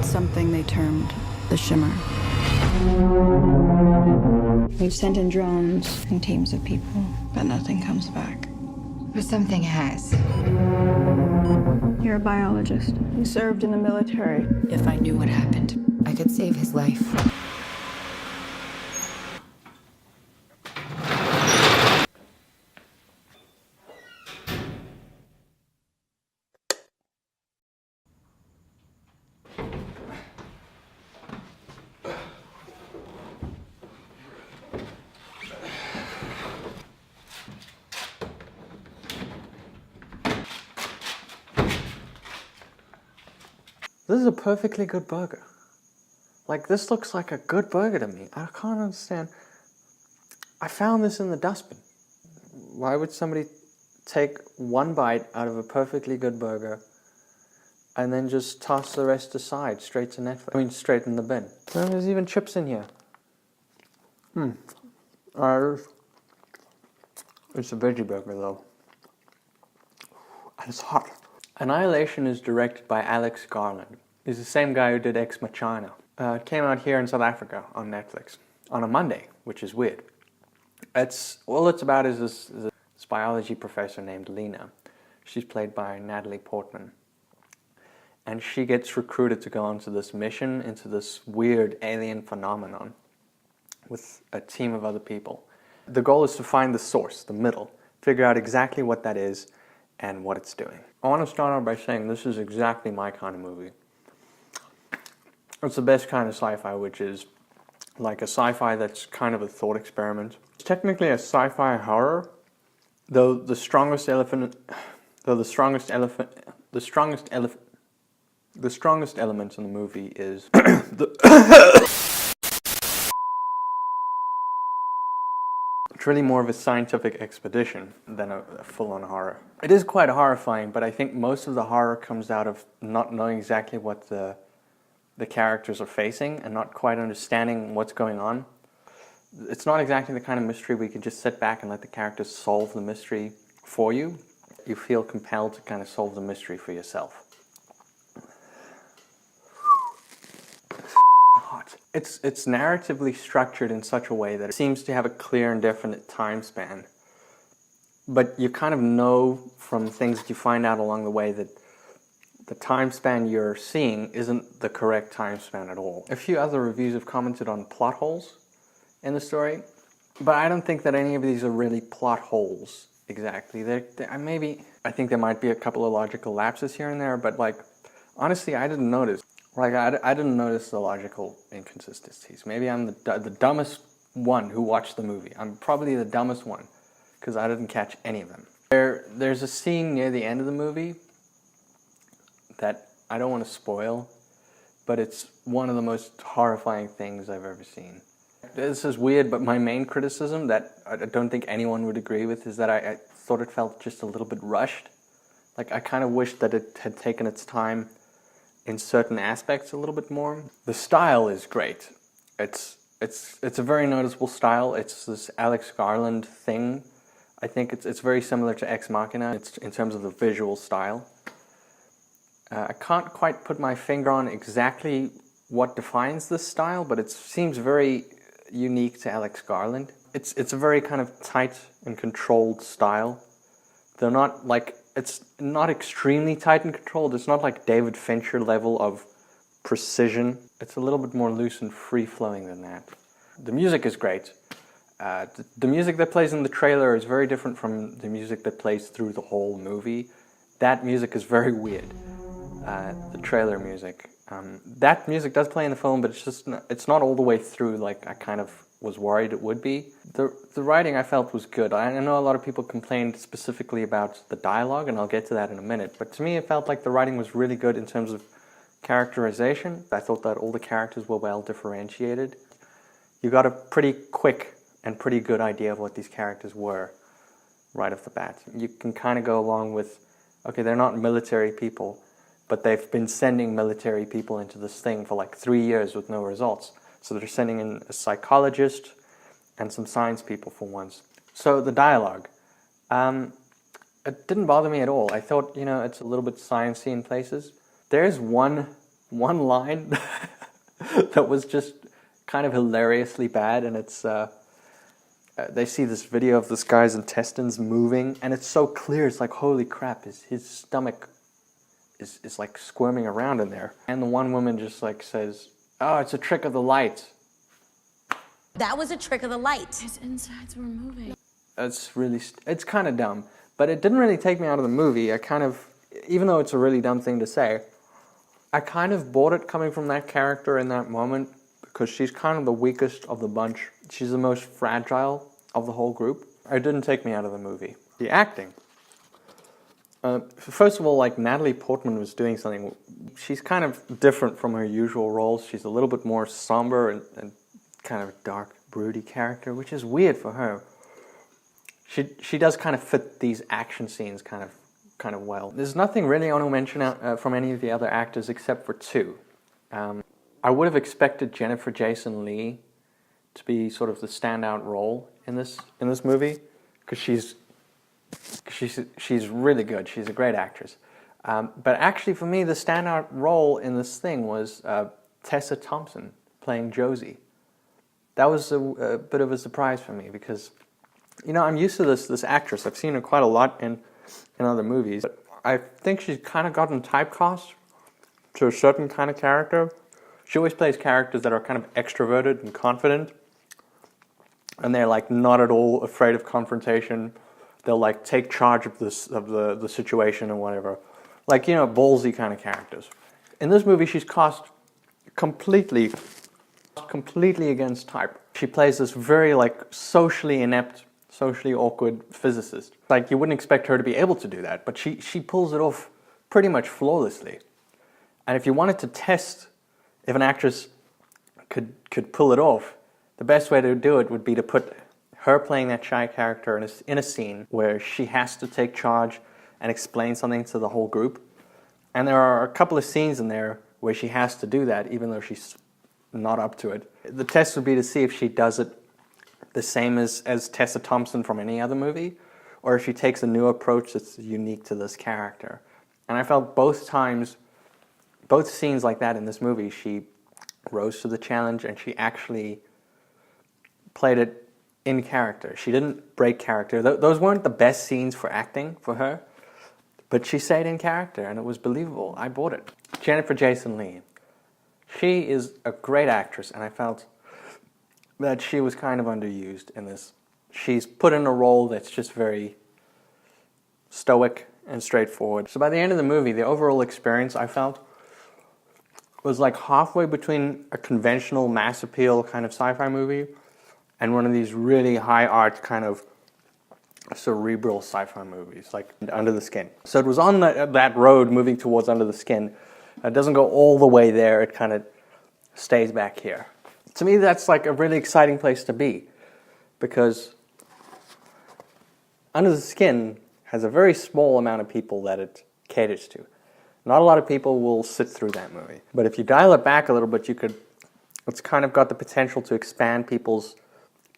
It's something they termed the shimmer. We've sent in drones and teams of people, but nothing comes back. But something has. You're a biologist. You served in the military. If I knew what happened, I could save his life. This is a perfectly good burger. Like, this looks like a good burger to me. I can't understand. I found this in the dustbin. Why would somebody take one bite out of a perfectly good burger and then just toss the rest aside, straight to Netflix? I mean, straight in the bin. And there's even chips in here. It's a veggie burger, though. And it's hot. Annihilation is directed by Alex Garland. He's the same guy who did Ex Machina. It came out here in South Africa on Netflix on a Monday, which is weird. All it's about is this biology professor named Lena. She's played by Natalie Portman. And she gets recruited to go onto this mission into this weird alien phenomenon with a team of other people. The goal is to find the source, the middle, figure out exactly what that is and what it's doing. I want to start out by saying this is exactly my kind of movie. It's the best kind of sci-fi, which is like a sci-fi that's kind of a thought experiment. It's technically a sci-fi horror, though the strongest elements in the movie is It's really more of a scientific expedition than a full-on horror. It is quite horrifying, but I think most of the horror comes out of not knowing exactly what the characters are facing and not quite understanding what's going on. It's not exactly the kind of mystery where you can just sit back and let the characters solve the mystery for you. You feel compelled to kind of solve the mystery for yourself. It's narratively structured in such a way that it seems to have a clear and definite time span. But you kind of know from things that you find out along the way that the time span you're seeing isn't the correct time span at all. A few other reviews have commented on plot holes in the story, but I don't think that any of these are really plot holes exactly. I think there might be a couple of logical lapses here and there, but like, honestly, I didn't notice. Like, I didn't notice the logical inconsistencies. Maybe I'm the dumbest one who watched the movie. I'm probably the dumbest one, because I didn't catch any of them. There's a scene near the end of the movie that I don't want to spoil, but it's one of the most horrifying things I've ever seen. This is weird, but my main criticism that I don't think anyone would agree with is that I thought it felt just a little bit rushed. Like, I kind of wish that it had taken its time in certain aspects a little bit more. The style is great. It's a very noticeable style. It's this Alex Garland thing. I think it's very similar to Ex Machina in terms of the visual style. I can't quite put my finger on exactly what defines this style, but it seems very unique to Alex Garland. It's a very kind of tight and controlled style. They're not like, it's not extremely tight and controlled. It's not like David Fincher level of precision. It's a little bit more loose and free-flowing than that. The music is great. The music that plays in the trailer is very different from the music that plays through the whole movie. That music is very weird. The trailer music. That music does play in the film, but it's not all the way through like I kind of was worried it would be. The writing I felt was good. I know a lot of people complained specifically about the dialogue, and I'll get to that in a minute, but to me it felt like the writing was really good in terms of characterization. I thought that all the characters were well differentiated. You got a pretty quick and pretty good idea of what these characters were right off the bat. You can kind of go along with, okay, they're not military people, but they've been sending military people into this thing for like 3 years with no results. So they're sending in a psychologist and some science people for once. So the dialogue, it didn't bother me at all. I thought, it's a little bit sciencey in places. There's one one line that was just kind of hilariously bad, and it's they see this video of this guy's intestines moving, and it's so clear. It's like, holy crap, his stomach is like squirming around in there. And the one woman just like says, "Oh, it's a trick of the light." That was a trick of the light. His insides were moving. It's kind of dumb, but it didn't really take me out of the movie. I kind of, even though it's a really dumb thing to say, I kind of bought it coming from that character in that moment, because she's kind of the weakest of the bunch. She's the most fragile of the whole group. It didn't take me out of the movie. The acting. First of all, like, Natalie Portman was doing something. She's kind of different from her usual roles. She's a little bit more somber and kind of dark, broody character, which is weird for her. She does kind of fit these action scenes kind of well. There's nothing really I want to mention from any of the other actors except for two. I would have expected Jennifer Jason Leigh to be sort of the standout role in this movie, because she's really good. She's a great actress. But actually, for me, the standout role in this thing was Tessa Thompson playing Josie. That was a bit of a surprise for me, because, you know, I'm used to this actress. I've seen her quite a lot in other movies. But I think she's kind of gotten typecast to a certain kind of character. She always plays characters that are kind of extroverted and confident, and they're like not at all afraid of confrontation. They'll like take charge of the situation and whatever, like, you know, ballsy kind of characters. In this movie, she's cast completely against type. She plays this very like socially inept, socially awkward physicist. Like, you wouldn't expect her to be able to do that, but she pulls it off pretty much flawlessly. And if you wanted to test if an actress could pull it off, the best way to do it would be to put her playing that shy character in a scene where she has to take charge and explain something to the whole group. And there are a couple of scenes in there where she has to do that, even though she's not up to it. The test would be to see if she does it the same as Tessa Thompson from any other movie, or if she takes a new approach that's unique to this character. And I felt both scenes like that in this movie, she rose to the challenge and she actually played it in character. She didn't break character. Those weren't the best scenes for acting for her, but she stayed in character and it was believable. I bought it. Jennifer Jason Leigh. She is a great actress, and I felt that she was kind of underused in this. She's put in a role that's just very stoic and straightforward. So by the end of the movie, the overall experience, I felt, was like halfway between a conventional mass appeal kind of sci-fi movie and one of these really high art kind of cerebral sci-fi movies, like Under the Skin. So it was on that road moving towards Under the Skin. It doesn't go all the way there, it kind of stays back here. To me, that's like a really exciting place to be, because Under the Skin has a very small amount of people that it caters to. Not a lot of people will sit through that movie. But if you dial it back a little bit, it's kind of got the potential to expand people's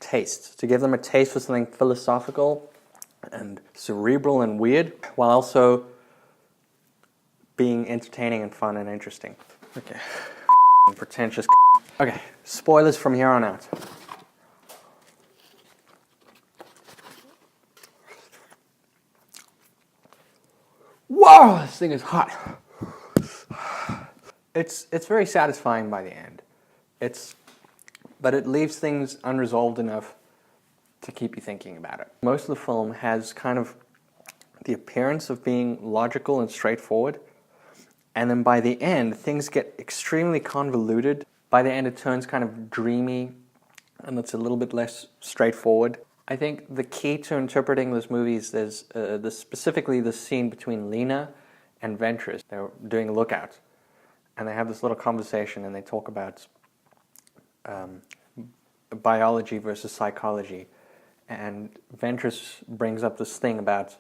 tastes, to give them a taste for something philosophical and cerebral and weird, while also being entertaining and fun and interesting. Okay. Pretentious. Okay, spoilers from here on out. Whoa, this thing is hot. It's very satisfying by the end. But it leaves things unresolved enough to keep you thinking about it. Most of the film has kind of the appearance of being logical and straightforward, and then by the end, things get extremely convoluted. By the end, it turns kind of dreamy, and it's a little bit less straightforward. I think the key to interpreting this movie is specifically the scene between Lena and Ventress. They're doing a lookout, and they have this little conversation, and they talk about biology versus psychology. And Ventress brings up this thing about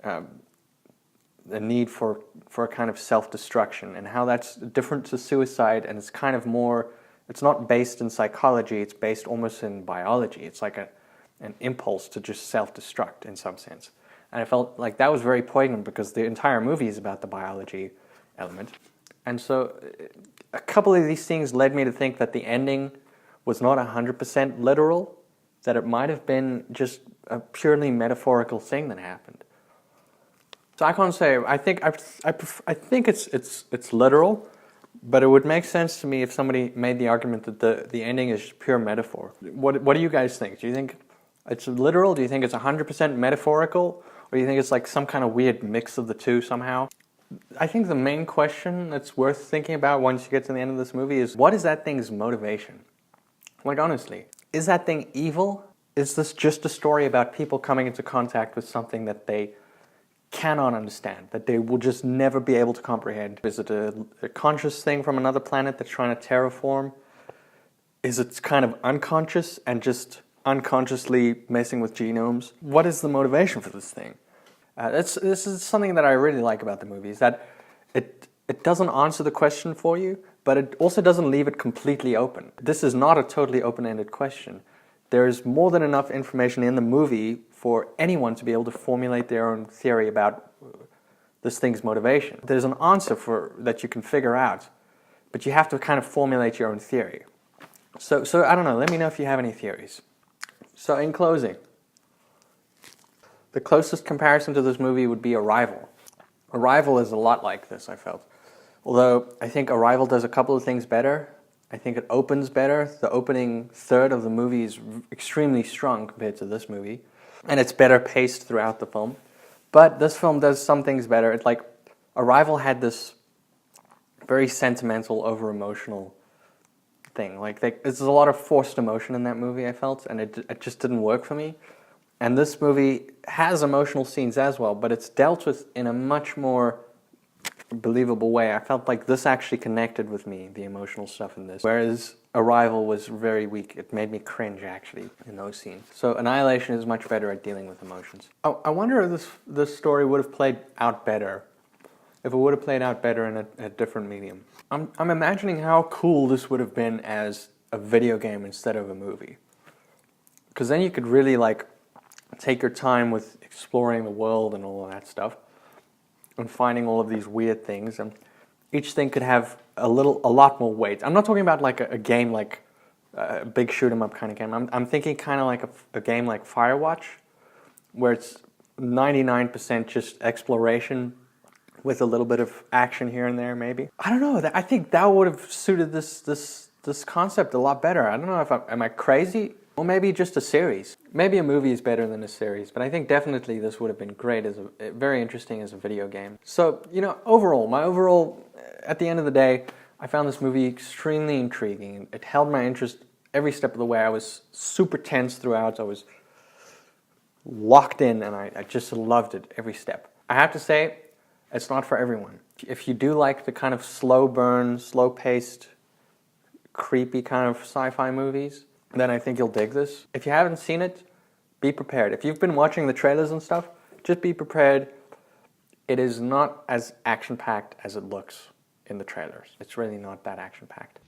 the need for a kind of self-destruction, and how that's different to suicide, and it's kind of more, it's not based in psychology, it's based almost in biology. It's like an impulse to just self-destruct in some sense. And I felt like that was very poignant, because the entire movie is about the biology element. And so a couple of these things led me to think that the ending was not 100% literal, that it might have been just a purely metaphorical thing that happened. So I can't say. I think it's literal, but it would make sense to me if somebody made the argument that the ending is just pure metaphor. What do you guys think? Do you think it's literal? Do you think it's 100% metaphorical? Or do you think it's like some kind of weird mix of the two somehow? I think the main question that's worth thinking about once you get to the end of this movie is, what is that thing's motivation? Like, honestly, is that thing evil? Is this just a story about people coming into contact with something that they cannot understand, that they will just never be able to comprehend? Is it a conscious thing from another planet that's trying to terraform? Is it kind of unconscious and just unconsciously messing with genomes? What is the motivation for this thing? This is something that I really like about the movie, is that it doesn't answer the question for you, but it also doesn't leave it completely open. This is not a totally open-ended question. There's more than enough information in the movie for anyone to be able to formulate their own theory about this thing's motivation. There's an answer that you can figure out, but you have to kind of formulate your own theory. So I don't know, let me know if you have any theories. So in closing, the closest comparison to this movie would be Arrival. Arrival is a lot like this, I felt. Although I think Arrival does a couple of things better. I think it opens better. The opening third of the movie is extremely strong compared to this movie. And it's better paced throughout the film. But this film does some things better. It's like Arrival had this very sentimental, over-emotional thing. Like there's a lot of forced emotion in that movie, I felt, and it just didn't work for me. And this movie has emotional scenes as well, but it's dealt with in a much more believable way. I felt like this actually connected with me, the emotional stuff in this. Whereas Arrival was very weak. It made me cringe, actually, in those scenes. So Annihilation is much better at dealing with emotions. I wonder if this story would have played out better, if it would have played out better in a different medium. I'm imagining how cool this would have been as a video game instead of a movie. Because then you could really, like, take your time with exploring the world and all of that stuff, and finding all of these weird things, and each thing could have a lot more weight. I'm not talking about like a game like a big shoot 'em up kind of game. I'm thinking kind of like a game like Firewatch, where it's 99% just exploration with a little bit of action here and there, maybe. I don't know. I think that would have suited this concept a lot better. I don't know if am I crazy? Or maybe just a series. Maybe a movie is better than a series, but I think definitely this would have been great very interesting as a video game. So, overall, at the end of the day, I found this movie extremely intriguing. It held my interest every step of the way. I was super tense throughout. I was locked in, and I just loved it every step. I have to say, it's not for everyone. If you do like the kind of slow burn, slow-paced, creepy kind of sci-fi movies, then I think you'll dig this. If you haven't seen it, be prepared. If you've been watching the trailers and stuff, just be prepared. It is not as action-packed as it looks in the trailers. It's really not that action-packed.